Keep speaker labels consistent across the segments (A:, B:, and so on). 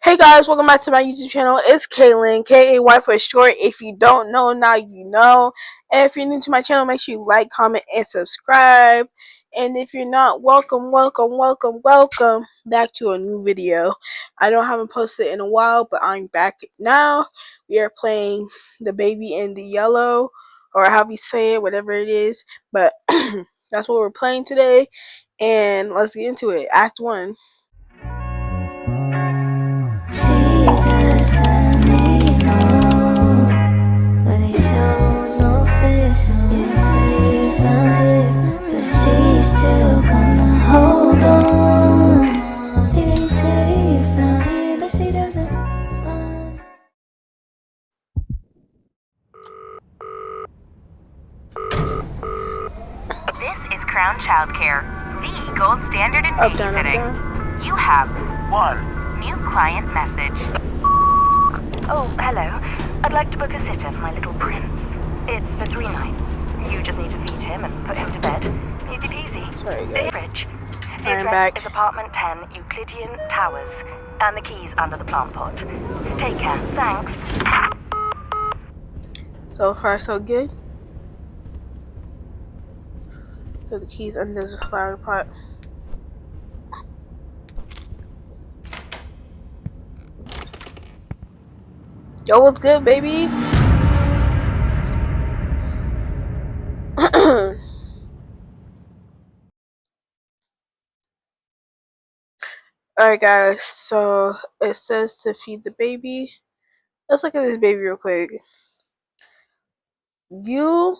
A: Hey guys, welcome back to my YouTube channel. It's Kaylennlm, K-A-Y for short. If you don't know, now you know. And if you're new to my channel, make sure you like, comment, and subscribe. And if you're not, welcome back to a new video. I know I haven't posted in a while, but I'm back now. We are playing The Baby in the Yellow, or how you say it, whatever it is. But that's what we're playing today. And let's get into it. Act 1.
B: Jesus, let me know, but they show no fish. They say you found it, but she's still gonna hold on. They say you found it, but she doesn't want.
C: This is Crown Childcare, the gold standard in
A: Up, down, up,
C: babysitting.
A: down.
C: You have one new client message. Oh, hello. I'd like to book a sitter for my little prince. It's for 3 nights. You just need to feed him and put him to bed. Easy peasy.
A: Sorry,
C: The
A: guys.
C: fridge. The
A: I'm
C: address
A: back.
C: is apartment 10, Euclidean Towers. And the keys under the plant pot. Take care. Thanks.
A: So far, so good. So the keys under the flower pot. Yo, what's good, baby? Alright, guys. So it says to feed the baby. Let's look at this baby real quick. You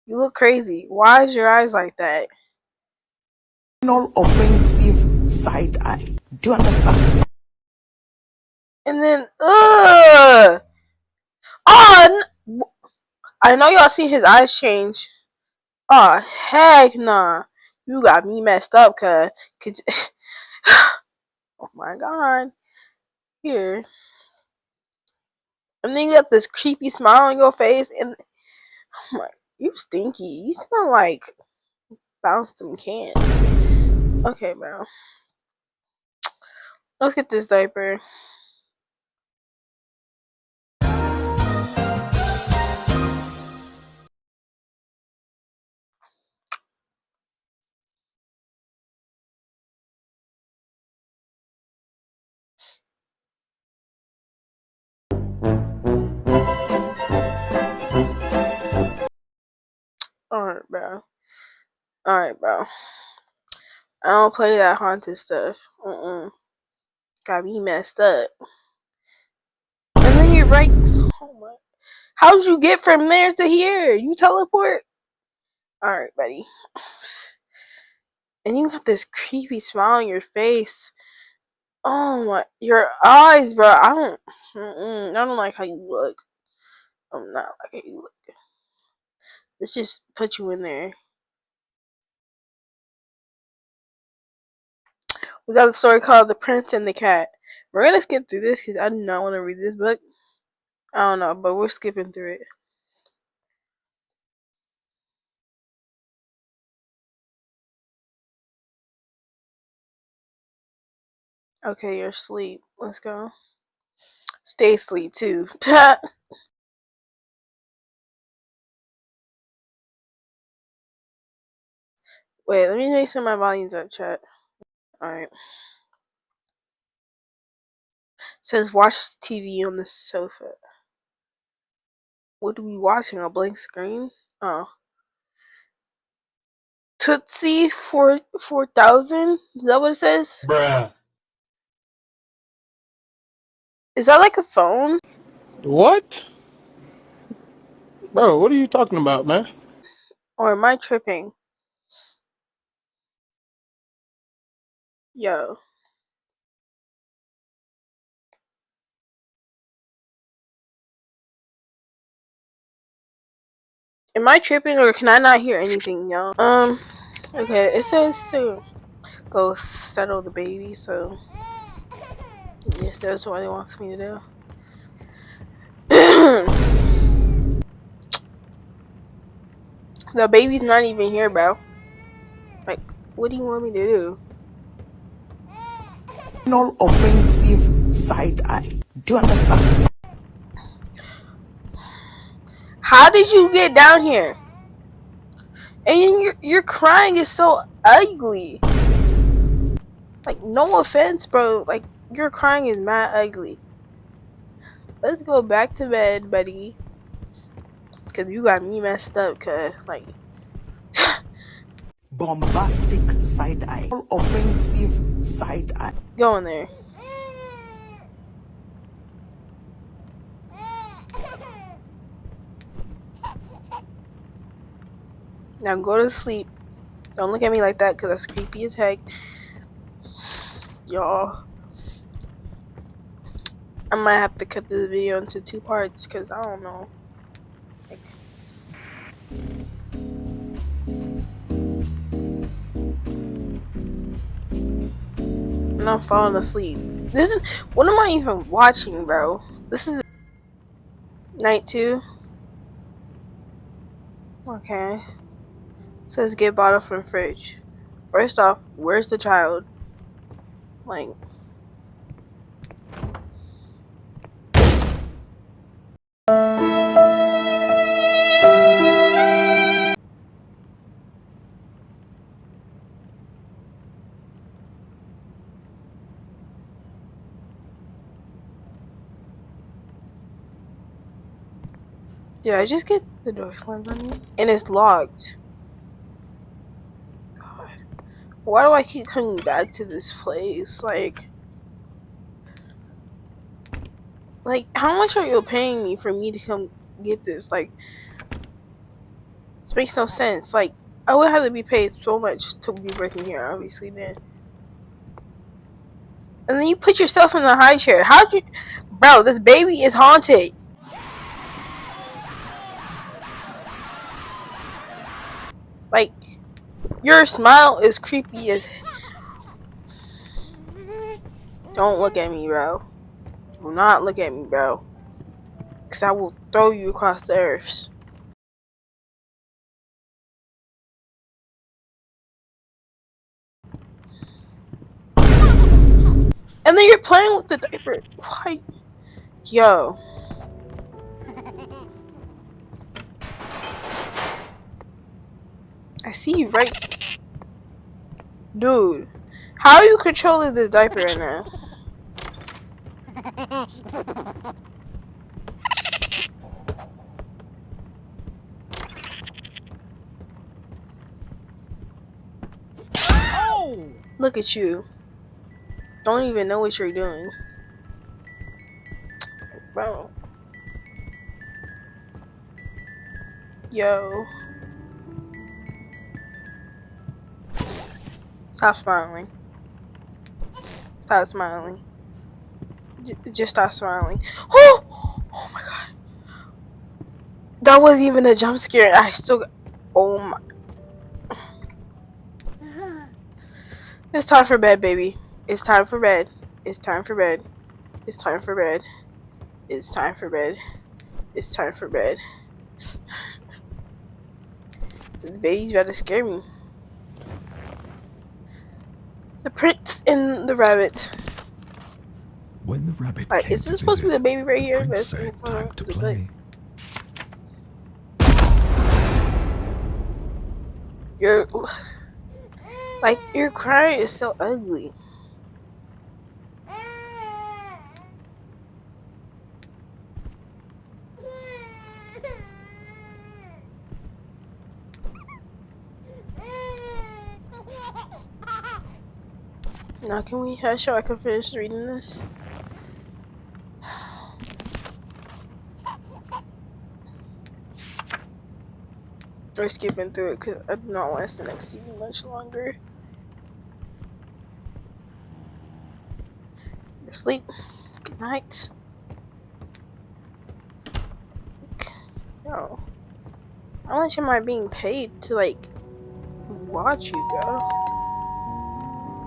A: look crazy. Why is your eyes like that?
D: Offensive side eye. Do you understand?
A: And then, ugh! Oh, I know y'all seen his eyes change. Oh, heck nah. You got me messed up, cuz. Oh my god. Here. And then you got this creepy smile on your face, and oh my, you stinky. You smell like bounced some cans. Okay, bro. Let's get this diaper. Alright, bro. Alright, bro. I don't play that haunted stuff. Got me messed up. And then you're right. Oh my. How'd you get from there to here? You teleport? Alright, buddy. And you got this creepy smile on your face. Oh my. Your eyes, bro. I don't like how you look. I'm not like how you look. Let's just put you in there. We got a story called The Prince and the Cat. We're gonna skip through this because I do not want to read this book. I don't know, but we're skipping through it. Okay, you're asleep. Let's go. Stay asleep too. Wait, let me make sure my volume's up, chat. Alright. Says watch TV on the sofa. What are we watching? A blank screen? Oh. Tootsie 4000? Is that what it says?
E: Bruh.
A: Is that like a phone?
E: What? Bro, what are you talking about, man?
A: Or am I tripping? Yo. Am I tripping or can I not hear anything, y'all? Okay, it says to go settle the baby, so yes, that's what it wants me to do. The baby's not even here, bro. Like, what do you want me to do?
D: No offensive side eye. Do you understand?
A: How did you get down here? And your crying is so ugly. Like, no offense, bro. Like, your crying is mad ugly. Let's go back to bed, buddy. Cause you got me messed up, cause like
D: Bombastic side eye. No offensive side eye.
A: go in there. Now go to sleep. Don't look at me like that, cause that's creepy as heck. Y'all, I might have to cut this video into 2 parts, cause I don't know. Like, and I'm falling asleep. This is, what am I even watching, bro? This is night 2. Okay. Says get bottle from fridge. First off, where's the child? Like, did I just get the door slammed on me? And it's locked. God. Why do I keep coming back to this place? Like, how much are you paying me for me to come get this? Like, this makes no sense. Like, I would have to be paid so much to be working here, obviously, then. And then you put yourself in the high chair. How'd you... Bro, this baby is haunted. Like, your smile is creepy as... Don't look at me, bro. Do not look at me, bro. Because I will throw you across the earth. And then you're playing with the diaper. Why? Yo. I see you right. Dude. How are you controlling this diaper right now? Look at you. Don't even know what you're doing. Bro. Yo. Stop smiling. Stop smiling. Just stop smiling. Oh! Oh my god. That wasn't even a jump scare. I still got... Oh my... It's time for bed, baby. It's time for bed. It's time for bed. It's time for bed. It's time for bed. It's time for bed. The baby's about to scare me. The prince and the rabbit.
F: When the rabbit
A: Like,
F: came
A: is
F: to
A: this supposed to be the
F: visit,
A: baby right
F: the
A: here?
F: prince
A: Let's
F: said, "Time to play."
A: You're like, your crying is so ugly. Now can we hush so I can finish reading this? Or skipping through it because I do not want the next season much longer. Sleep. Good night. Yo. How much am I being paid to, like, watch you go?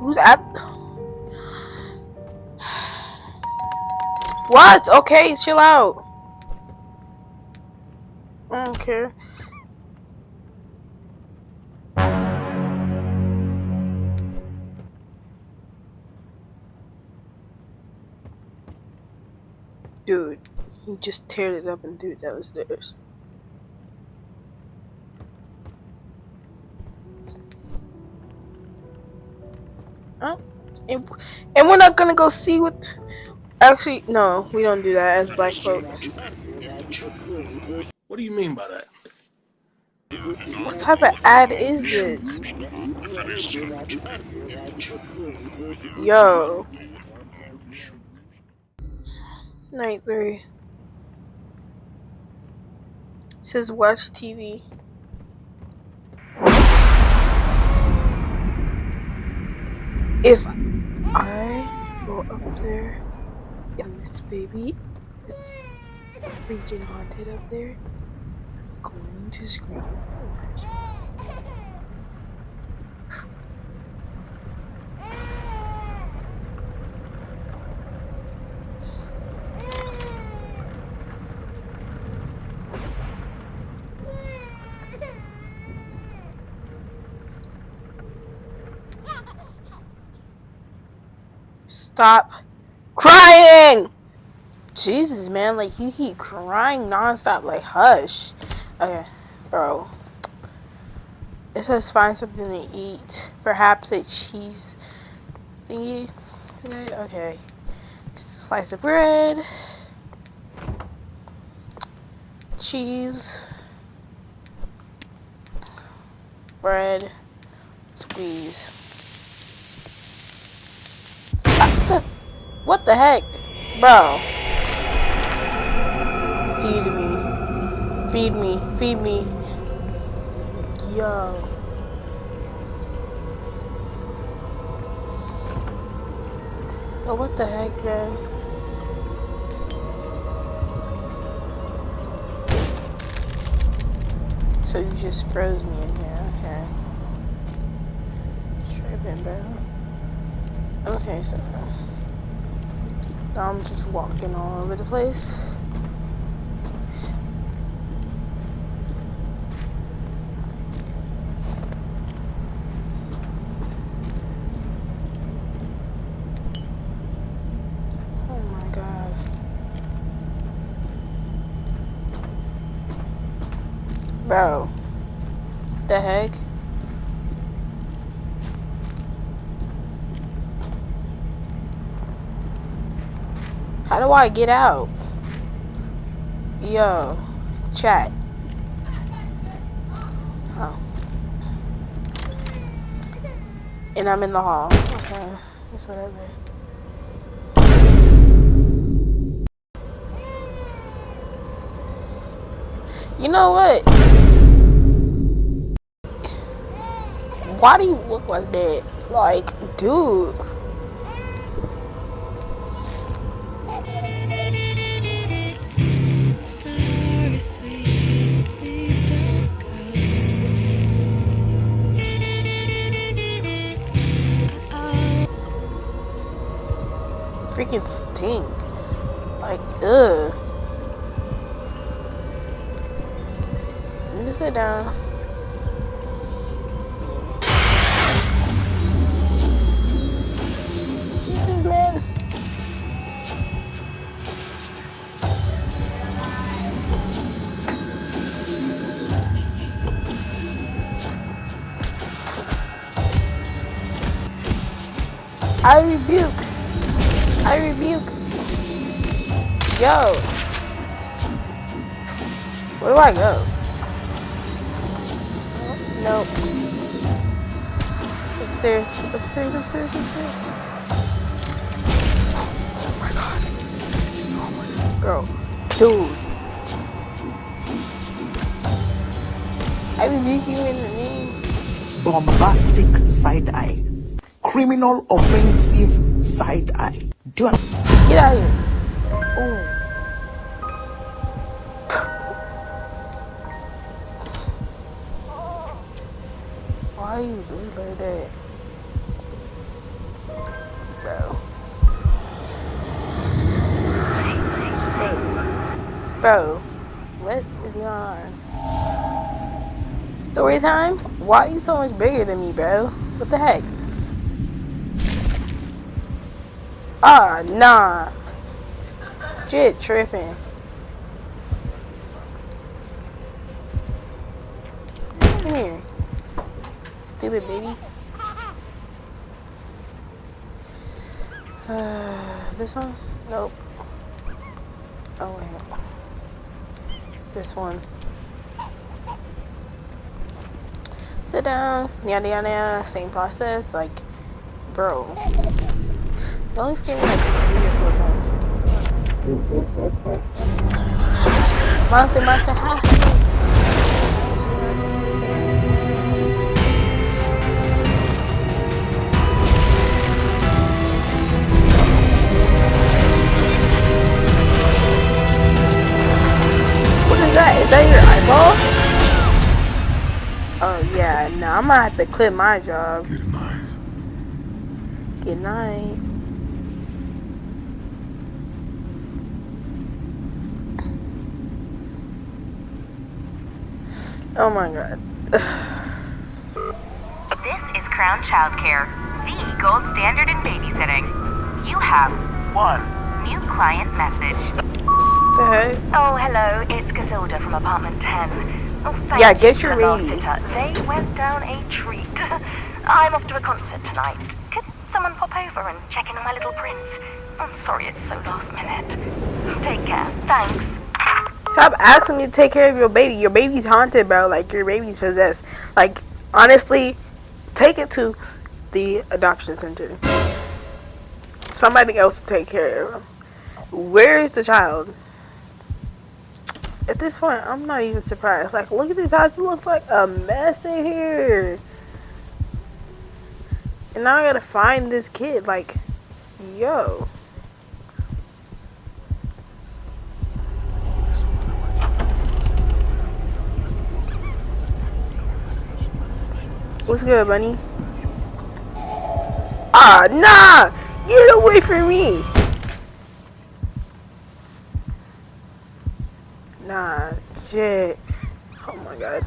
A: Who's at... What? Okay, chill out. I don't care. Dude, he just teared it up and threw it downstairs. Huh? And we're not gonna go see what. Actually, no, we don't do that as black folk.
E: What do you mean by that?
A: What type of ad is this? Yo. Night 3. It says watch TV. If I go up there and this baby is freaking haunted up there, I'm going to scream. Stop crying! Jesus, man, like you keep crying nonstop. Like, hush. Okay, bro. It says find something to eat. Perhaps a cheese thingy today. Okay. Slice of bread. Cheese. Bread. Squeeze. What the heck? Bro. Feed me. Feed me. Feed me. Yo. Oh, what the heck, man? So you just froze me in here, okay. Tripping, bro. Okay, so now I'm just walking all over the place. Oh my god. Bro. The heck? How do I get out? Yo. Chat. Oh. And I'm in the hall. Okay. It's whatever. You know what? Why do you look like that? Like, dude.
B: Sorry, sweet, please don't go.
A: Freaking stink. Like, ugh. Let me sit down. Jesus, man. I rebuke. I rebuke. Yo. Where do I go? Nope. Upstairs. Upstairs, upstairs, upstairs. Oh my god. Oh my god. Bro. Dude. I rebuke you in the name.
D: Bombastic side eye. Criminal offensive side eye. Do you
A: Get out of here. Oh. Why you do like that? Bro. Hey. Bro. What is going on? Story time? Why are you so much bigger than me, bro? What the heck? Ah, nah. Shit tripping. Come here. Stupid baby. This one? Nope. Oh wait. It's this one. Sit down. Yada yada yada. Same process. Like, bro. You only scared me like 3 or 4 times. Monster, monster, ha! What is that? Is that your eyeball? Oh yeah, no, I'm gonna have to quit my job.
F: Good night.
A: Good night. Oh my god.
C: This is Crown Childcare, the gold standard in babysitting. You have one new client message.
A: The heck?
C: Oh, hello, it's Casilda from apartment 10. Oh, thank
A: Yeah,
C: you
A: get
C: to
A: your
C: the last
A: baby.
C: sitter. They went down a treat. I'm off to a concert tonight. Could someone pop over and check in on my little prince? I'm sorry it's so last minute. Take care. Thanks.
A: Stop asking me to take care of your baby. Your baby's haunted, bro. Like, your baby's possessed. Like, honestly, take it to the adoption center. Somebody else to take care of him. Where is the child? At this point, I'm not even surprised. Like, look at this house. It looks like a mess in here. And now I gotta find this kid. Like, yo. What's good, bunny? Ah, nah! Get away from me! Nah, shit. Oh my god.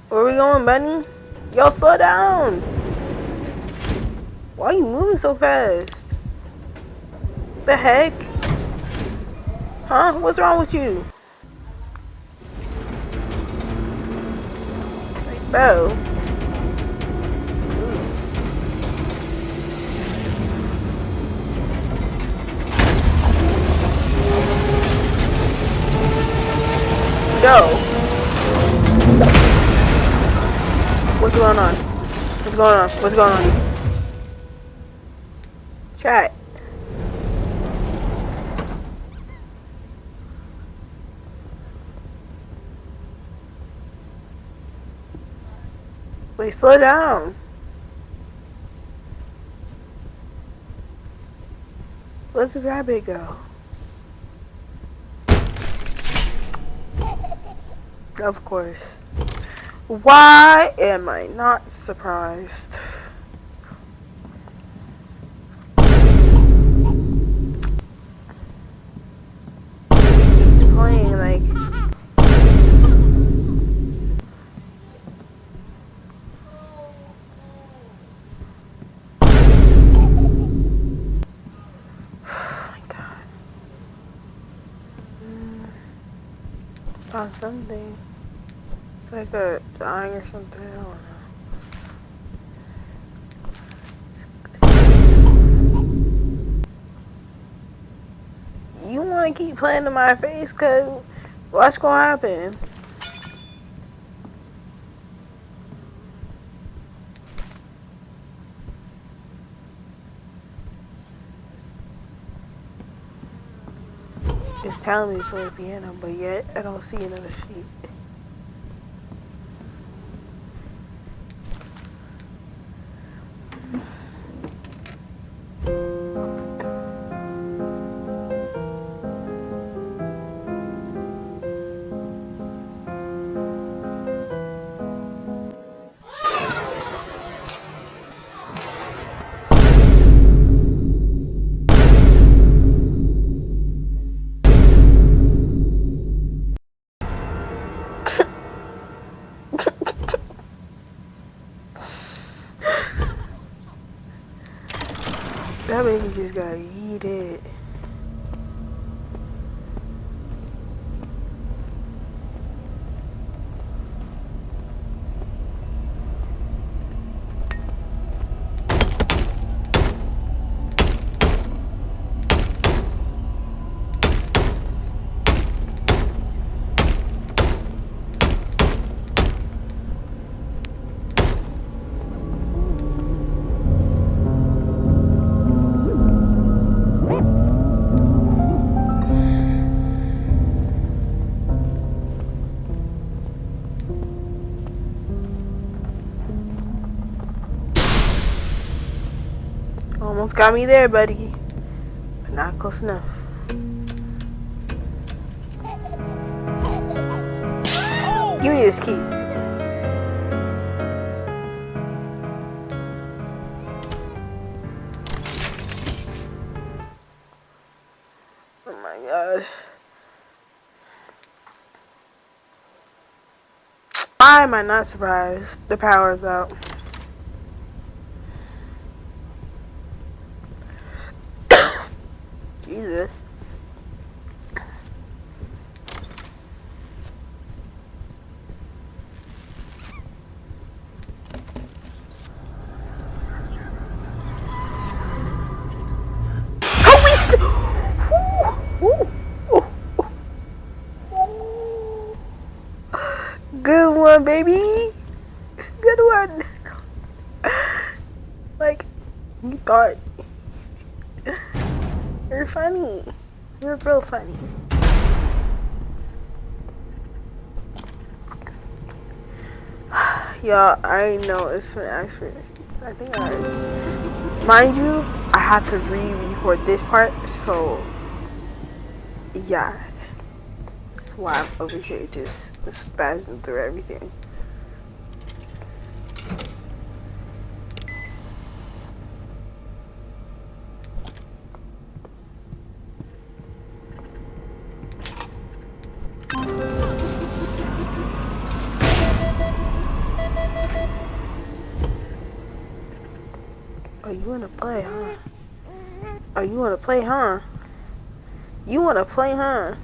A: Where we going, bunny? Yo, slow down! Why are you moving so fast? The heck? Huh? What's wrong with you? Like, bro. Yo. What's going on? What's going on? What's going on? Chat. Wait, slow down. Where's the rabbit go? Of course. Why am I not surprised? He's playing like... Oh my god. Found something. It's like a drawing or something. I don't know. You want to keep playing in my face? Cause what's gonna happen? It's telling me to play the piano, but yet I don't see another sheet. That baby just got yeeted. Almost got me there, buddy. But not close enough. Give me this key. Oh my god. Why am I not surprised? The power's out. Jesus. Good one, baby. Good one. Like, you thought. You're funny. You're real funny. Y'all, I know it's for actually. I think I already. Mind you, I have to re-record this part, so yeah. That's why I'm over here just spazzing through everything. Oh, you wanna play, huh? Oh, you wanna play, huh? You wanna play, huh?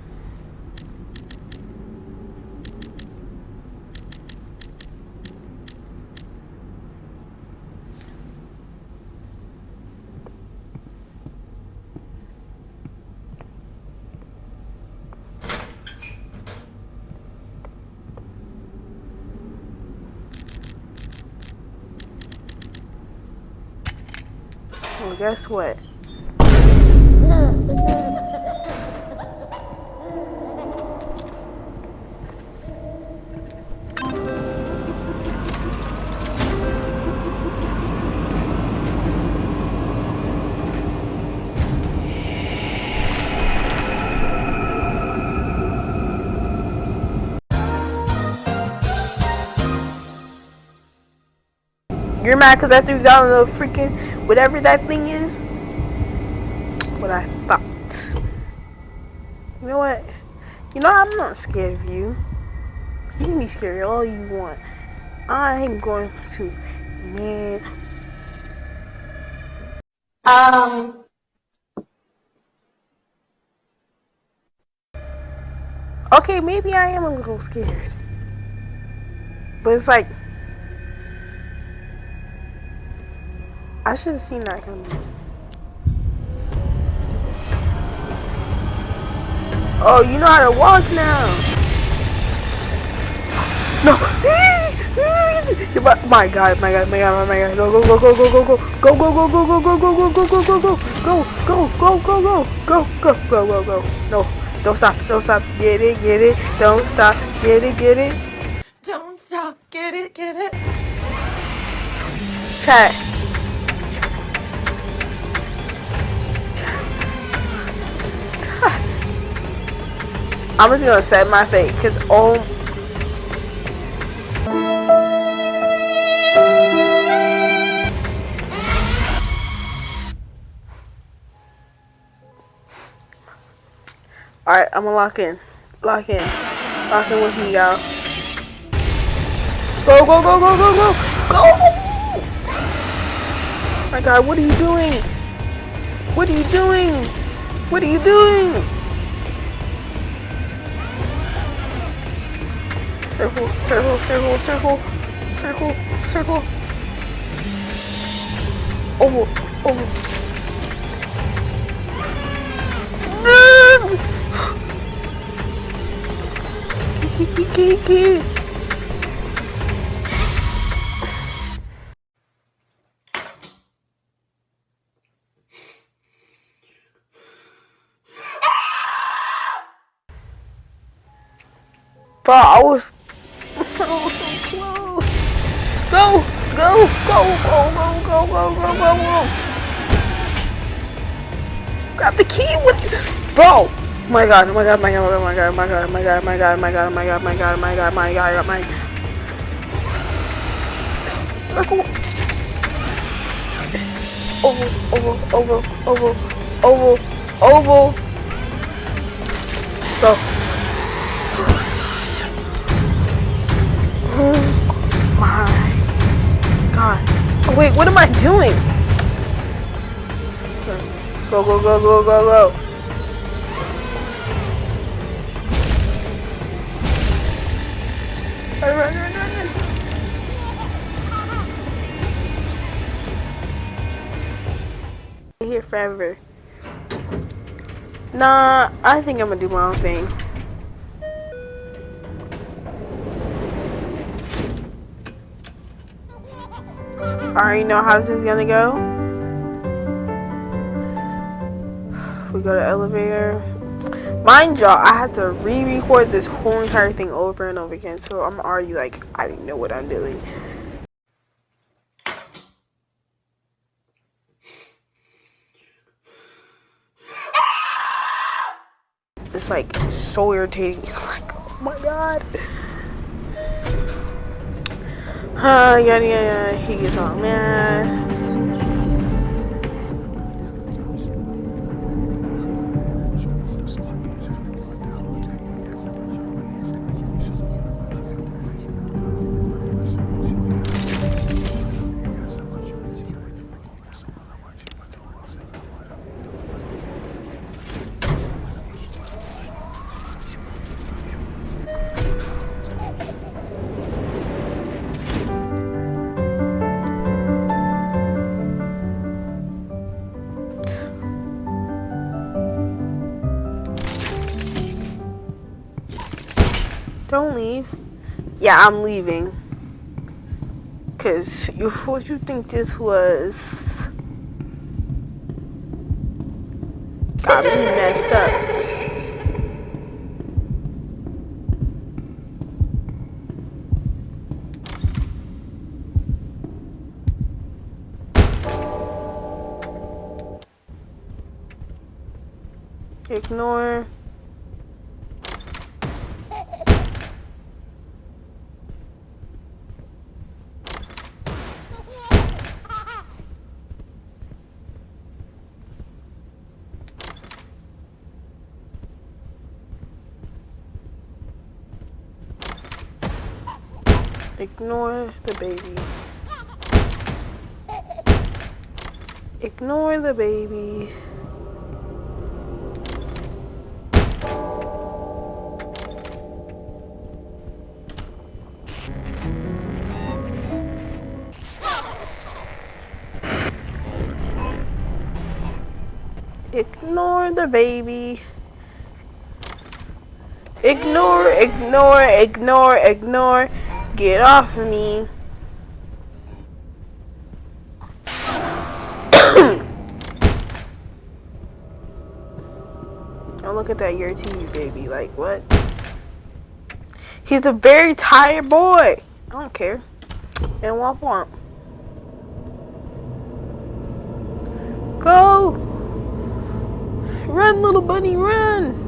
A: Well, guess what? You're mad because I threw down the freaking whatever that thing is? What I thought. You know what? You know, I'm not scared of you. You can be scared all you want. I am going to, man. Okay, maybe I am a little scared. But it's like, I should have seen that coming. Oh, you know how to walk now. No. My God, my God, my God, my God. Go, go, go, go, go, go, go. Go, go, go, go, go, go, go, go, go, go, go, go. Go, go, go, go, go. Go, go, go, go, go. No. Don't stop, don't stop. Get it, get it. Don't stop. Get it, get it.
G: Don't stop. Get it, get it.
A: Chat. I'm just gonna set my face, cause alright, I'm gonna lock in. Lock in. Lock in with me, y'all. Go, go, go, go, go, go! Go! Oh my God, what are you doing? What are you doing? What are you doing? Circle, circle, circle, circle, circle, circle. Oval, oval. Kiki. Bro, I was so close. Go, go, go, go, go, go, go, go, go, go. Grab the key with bro. My god, my god, my god, my god, my god, my god, my god, my god, my god, my god, my god, my god, my god. Circle. Oval, oval, oval, oval, oval, oval. Go. Oh my god. Oh, wait, what am I doing? Go, go, go, go, go, go. Run, run, run, run, run. Here forever. Nah, I think I'm gonna do my own thing. I already know how this is gonna go. We go to elevator. Mind y'all, I have to re-record this whole entire thing over and over again, so I'm already like, I didn't know what I'm doing. It's like so irritating. Like, oh my god. Yada yada. He gets all mad. Don't leave. Yeah, I'm leaving. Cause what you think this was? Got me messed up. Ignore. Ignore the baby. Ignore the baby. Ignore the baby. Ignore, ignore, ignore, ignore. Get off of me. Don't look at that, your TV baby. Like, what? He's a very tired boy. I don't care. And womp womp. Go! Run, little bunny, run!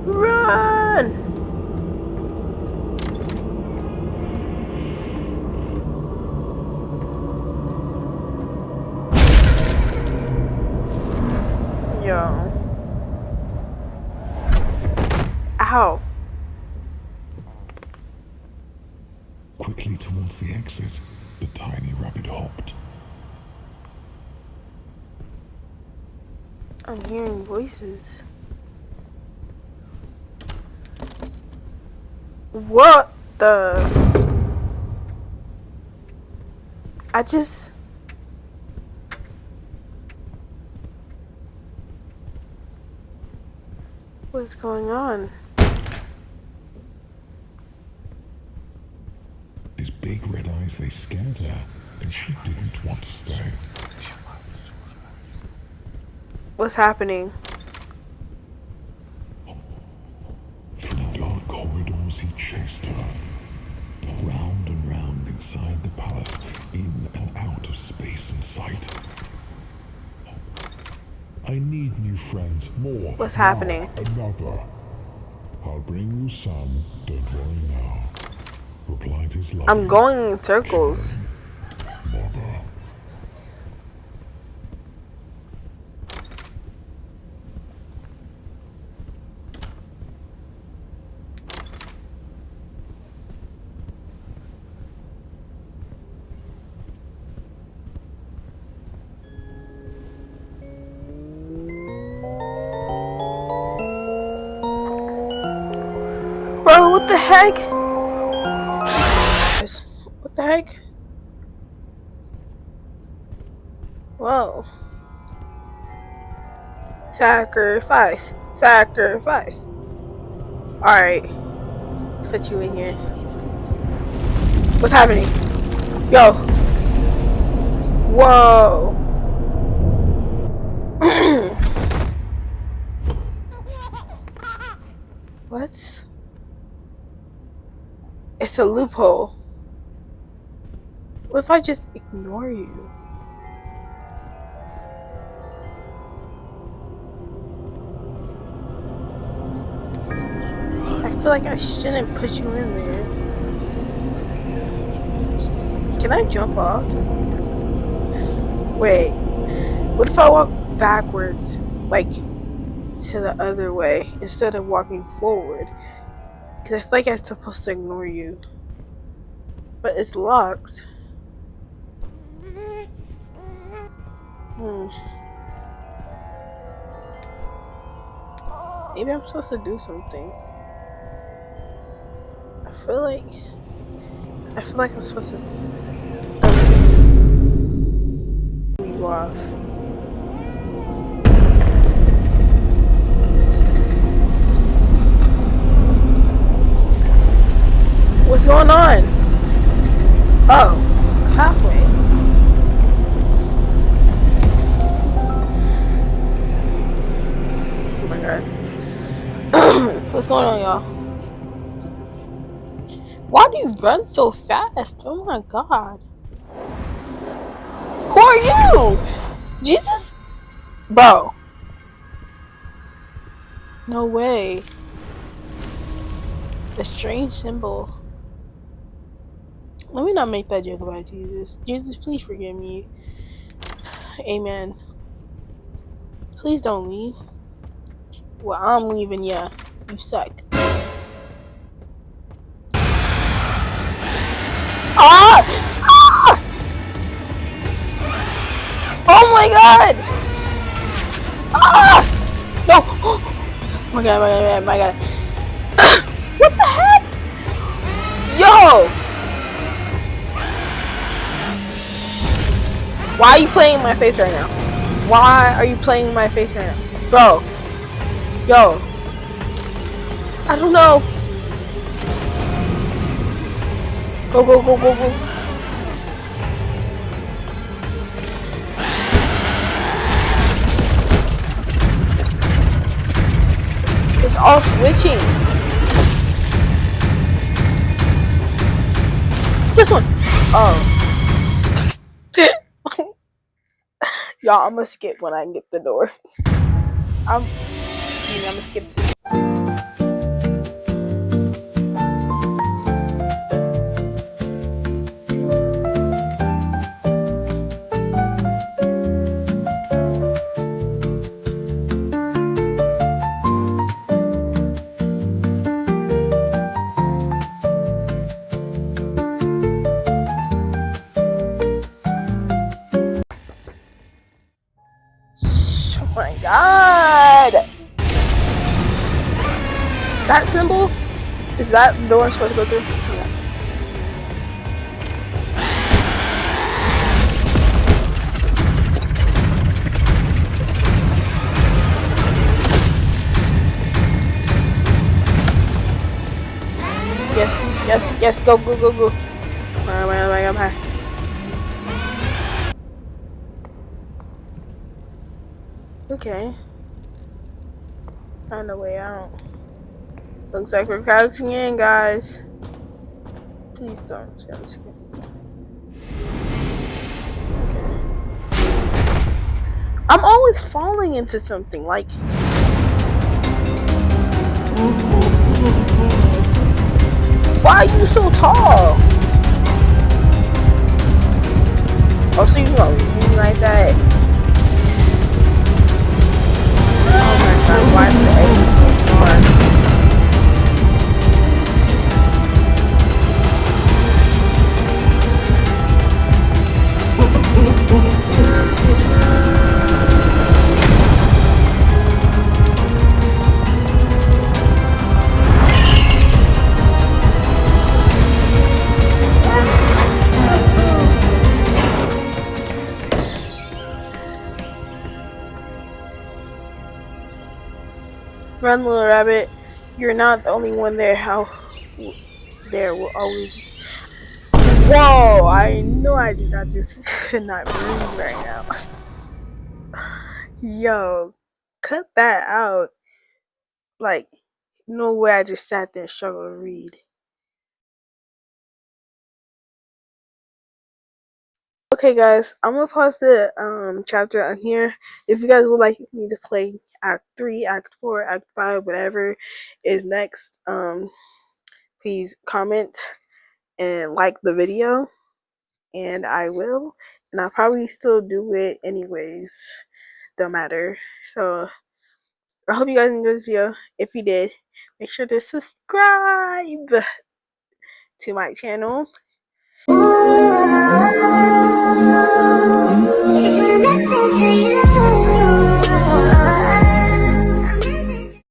A: Run! Yo. Ow.
F: Quickly to towards the exit, the tiny rabbit hopped.
A: I'm hearing voices. What the? I just... What's going on?
F: His big red eyes, they scared her, and she didn't want to stay.
A: What's happening?
F: Through dark corridors he chased her, round and round inside the palace, in and out of space and sight. I need new friends, more.
A: What's
F: now,
A: happening?
F: Another. I'll bring you some, don't worry now, replied his loving,
A: I'm going in circles.
F: caring mother.
A: Bro, what the heck? What the heck? Whoa. Sacrifice. Sacrifice. Alright. Let's put you in here. What's happening? Yo. Whoa. What? It's a loophole. What if I just ignore you? I feel like I shouldn't put you in there. Can I jump off? Wait. What if I walk backwards? Like, to the other way instead of walking forward? Because I feel like I'm supposed to ignore you. But it's locked. Maybe I'm supposed to do something. I feel like I'm supposed to you off. What's going on? Oh, halfway. Oh my god. What's going on, y'all? Why do you run so fast? Oh my god. Who are you? Jesus? Bro. No way. A strange symbol. Let me not make that joke about Jesus. Jesus, please forgive me. Amen. Please don't leave. Well, I'm leaving, yeah. You suck. Ah! Ah! Oh my god! Ah! No! Oh my god, my god. What the heck? Yo! Why are you playing in my face right now? Why are you playing in my face right now? Bro. Yo. I don't know. Go, go, go, go, go. It's all switching. This one. Oh. Y'all, I'm gonna skip when I get the door. I'm gonna skip this. That symbol? Is that the door I'm supposed to go through? Okay. Yes, yes, yes, go, go, go, go. Alright, I'm high. Okay. Find a way out. Looks like we're crouching in, guys. Please don't jump scare me. Okay. I'm always falling into something, like... Why are you so tall? Oh, so you gonna leave me like that? Oh my god, why is the exit so far? Run, little rabbit. You're not the only one there. How there will always. Whoa! I know I did not just could not breathe right now. Yo, cut that out. Like, no way. I just sat there and struggled to read. Okay, guys, I'm gonna pause the chapter on here. If you guys would like me to play Act 3, Act 4, Act 5, whatever is next, please comment and like the video, and I will. And I'll probably still do it anyways. Don't matter. So I hope you guys enjoyed this video. If you did, make sure to subscribe to my channel.
B: It's connected to you.